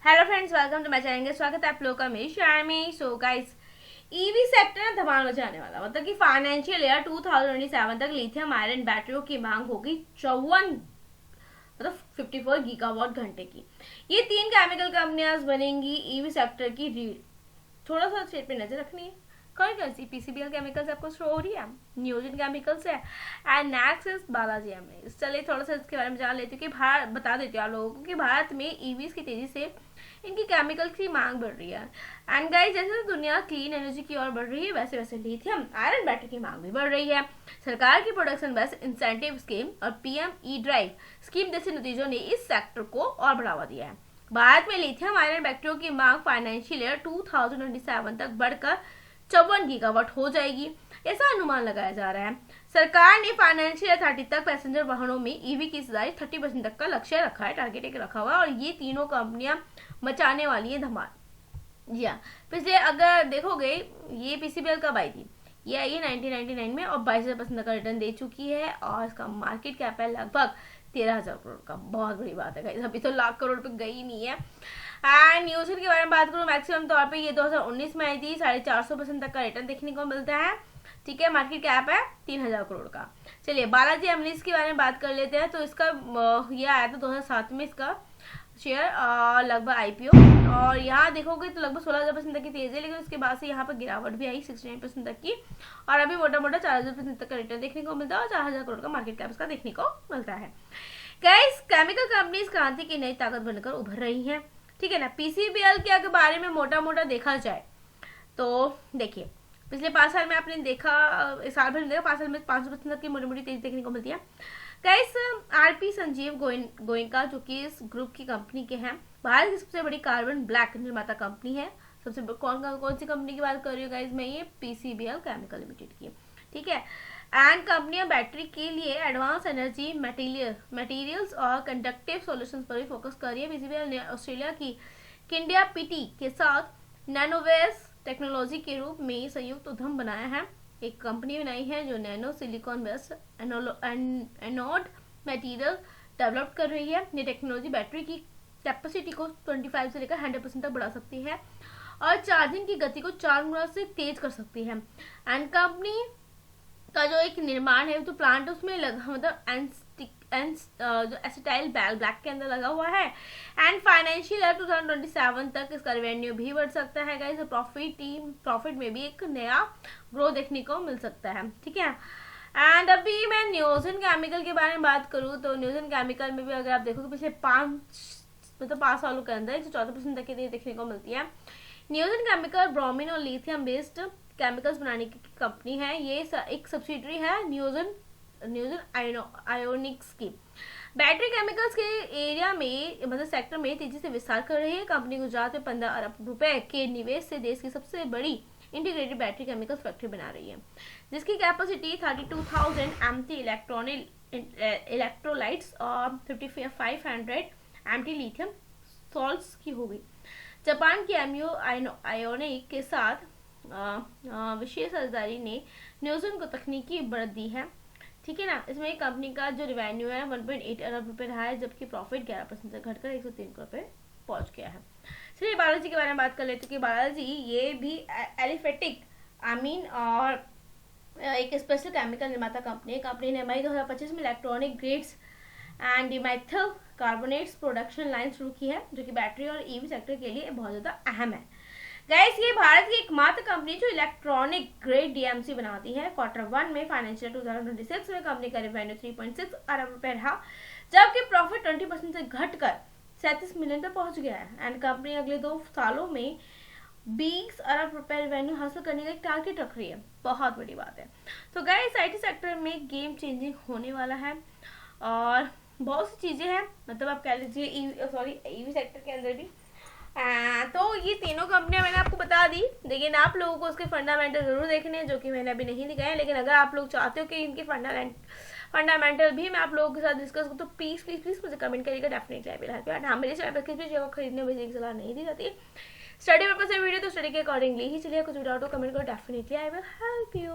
Hello friends, welcome to my channel. स्वागत है आप लोगों का मेरी शहर में। सो गाइस, ईवी सेक्टर में धमाल मचाने वाला, मतलब कि फाइनेंशियल ईयर 2027 तक लिथियम आयरन बैटरियों की मांग होगी 54, मतलब 54 गीगावाट घंटे की। ये 3 केमिकल कंपनियां बनेंगी ईवी सेक्टर की रीढ़। थोड़ा सा स्टेट पे नजर रखनी है। कौन सी पीसीबीएल केमिकल्स आपको शो हो रही है, न्यूजिन केमिकल्स है, and next is Balaji MI. चलिए थोड़ा सा इसके बारे में जान लेती हूँ कि भारत, बता देती हूँ आप लोगों को कि भारत में ईवीज की तेजी से इनकी केमिकल की मांग बढ़ रही है। एंड गाइस, जैसे दुनिया क्लीन एनर्जी की ओर बढ़ रही है, वैसे वैसे लिथियम आयरन बैटरी की मांग भी बढ़ रही है। सरकार की प्रोडक्शन बेस्ड इंसेंटिव स्कीम और पीएम ई ड्राइव स्कीम जैसे नतीजों ने इस सेक्टर को और बढ़ावा दिया है। भारत में लिथियम आयरन बैटरियों की मांग फाइनेंशियल ईयर 2027 तक बढ़कर 54 गीगावाट हो जाएगी, ऐसा अनुमान लगाया जा रहा है। सरकार ने फाइनेंशियल ईयर 30 तक पैसेंजर वाहनों में ईवी की हिस्सेदारी 30% तक का लक्ष्य रखा है, टारगेट एक रखा हुआ है, और ये तीनों कंपनियां मचाने वाली है धमाल। जी हाँ, पिछले अगर देखोगे ये पीसीबीएल कब आई थी, ये आई है 1999 में और 22% का रिटर्न दे चुकी है और इसका मार्केट कैप है लगभग 13,000 करोड़ का। बहुत बड़ी बात है गाइस, अभी तो लाख करोड़ पे गई नहीं है। एंड न्यूज़ के बारे में बात करूँ, मैक्सिमम तौर पे ये 2019 में आई थी, 450% तक का रिटर्न देखने को मिलता है। ठीक है, मार्केट कैप है 3,000 करोड़ का। चलिए बालाजी एमरीज के बारे में बात कर लेते हैं। तो इसका ये आया था 2007 में, इसका शेयर लगभग आईपीओ, और यहाँ देखोगे तो लगभग 16,000% तक की तेजी है, लेकिन उसके बाद से यहाँ पर गिरावट भी आई 69% तक की, और अभी मोटा मोटा 4,000% तक का रिटर्न देखने को मिलता है और 4,000 करोड़ का मार्केट कैप इसका देखने को मिलता है। गाइस, केमिकल कंपनीज क्रांति की नई ताकत बनकर उभर रही हैं। ठीक है ना। पीसीबीएल के बारे में मोटा मोटा देखा जाए तो देखिए, पिछले 5 साल में आपने देखा, साल भर में देखा, 5 साल में 500% तक की मोटी मोटी तेजी देखने को मिलती है। गाइस, आरपी संजीव गोयनका जो कि इस ग्रुप की कंपनी के हैं, भारत की सबसे बड़ी कार्बन ब्लैक निर्माता कंपनी है। सबसे कौन सी कंपनी की बात कर रही हूँ गाइस मैं, ये पीसीबीएल केमिकल लिमिटेड की। ठीक है। एंड कंपनियां बैटरी के लिए एडवांस एनर्जी मटेरियल्स और कंडक्टिव सॉल्यूशंस पर भी फोकस कर रही है। पीसीबीएल ने ऑस्ट्रेलिया की किंडिया पीटी के साथ नैनोवेस टेक्नोलॉजी के रूप में संयुक्त उद्यम बनाया है। एक कंपनी बनाई है जो nano silicon based anode material develop कर रही है। ये टेक्नोलॉजी बैटरी की कैपेसिटी को 25 से लेकर 100% तक बढ़ा सकती है और चार्जिंग की गति को 4 गुना से तेज कर सकती है। एंड कंपनी का जो एक निर्माण है, तो प्लांट उसमें लगा, मतलब जो एसिटाइल ब्लैक के अंदर लगा हुआ है। एंड फाइनेंशियल ईयर 2027 तक इसका रेवेन्यू भी बढ़ सकता है गाइस, और प्रॉफिट में भी एक नया ग्रोथ देखने को मिल सकता है। ठीक है। एंड अभी मैं न्यूजिन केमिकल के बारे में बात करूँ तो न्यूजिन केमिकल में भी अगर आप देखो तो पिछले 5 सालों के अंदर 114% तक की देखने को मिलती है। न्यूजिन केमिकल ब्रोमीन और लिथियम बेस्ड केमिकल्स बनाने की कंपनी है। ये एक सब्सिडरी है न्यूजिन आयोनिक्स की। बैटरी केमिकल्स के एरिया में, मतलब सेक्टर में तेजी से विस्तार कर रही है। कंपनी गुजरात में 15 अरब रुपए के निवेश से देश की सबसे बड़ी इंटीग्रेटेड बैटरी केमिकल्स फैक्ट्री बना रही है, जिसकी कैपेसिटी 32,000 एमटी इलेक्ट्रोलाइट्स और 5,500 एमटी लिथियम सॉल्ट्स की होगी। जापान की एमयू आयोनिक के साथ विशेष साझेदारी ने न्यूजिन को तकनीकी बढ़त दी है। ठीक है ना। इसमें कंपनी का जो रेवेन्यू है 1.8 अरब रुपए रहा है, जबकि प्रॉफिट 11% से घटकर 103 करोड़ पे पहुंच गया है। चलिए बालाजी के बारे में बात कर लेते हैं कि बालाजी ये भी एलिफेटिक अमीन और एक स्पेशल केमिकल निर्माता कंपनी है। कंपनी ने मई 2025 में electronic grades and dimethyl carbonates production line शुरू की है, जो कि बैटरी और ईवी सेक्टर के लिए बहुत ज्यादा अहम है। गाइस, ये भारत की एकमात्र कंपनी जो इलेक्ट्रॉनिक ग्रेड डीएमसी बनाती है। Q1 में फाइनेंशियल 2026 में कंपनी का रेवेन्यू 3.6 अरब रुपए रहा, जबकि प्रॉफिट 20% से घटकर 37 मिलियन पे पहुंच गया है। एंड कंपनी अगले 2 सालों में 20 अरब रुपए रेवेन्यू हासिल करने का एक टारगेट रख रही है। बहुत बड़ी बात है। तो गाइस, आईटी सेक्टर में गेम चेंजिंग होने वाला है और बहुत सी चीजें हैं, मतलब आप कह लीजिए ईवी सेक्टर के अंदर भी। तो ये तीनों कंपनियां मैंने आपको बता दी, लेकिन आप लोगों को उसके फंडामेंटल जरूर देखने हैं, जो कि मैंने अभी नहीं दिखाए। लेकिन अगर आप लोग चाहते हो कि इनके फंडामेंटल भी मैं आप लोगों के साथ डिस्कस करूँ तो प्लीज प्लीज प्लीज मुझे कमेंट करिएगा, definitely I will help you. हाँ, मेरे चैनल पर किसी भी जगह खरीदने बेचने की सलाह नहीं दी जाती। स्टडी पर्पस से वीडियो तो स्टडी के अकॉर्डिंगली ही चलिए, कुछ डाउट हो कमेंट करो, definitely I will help you.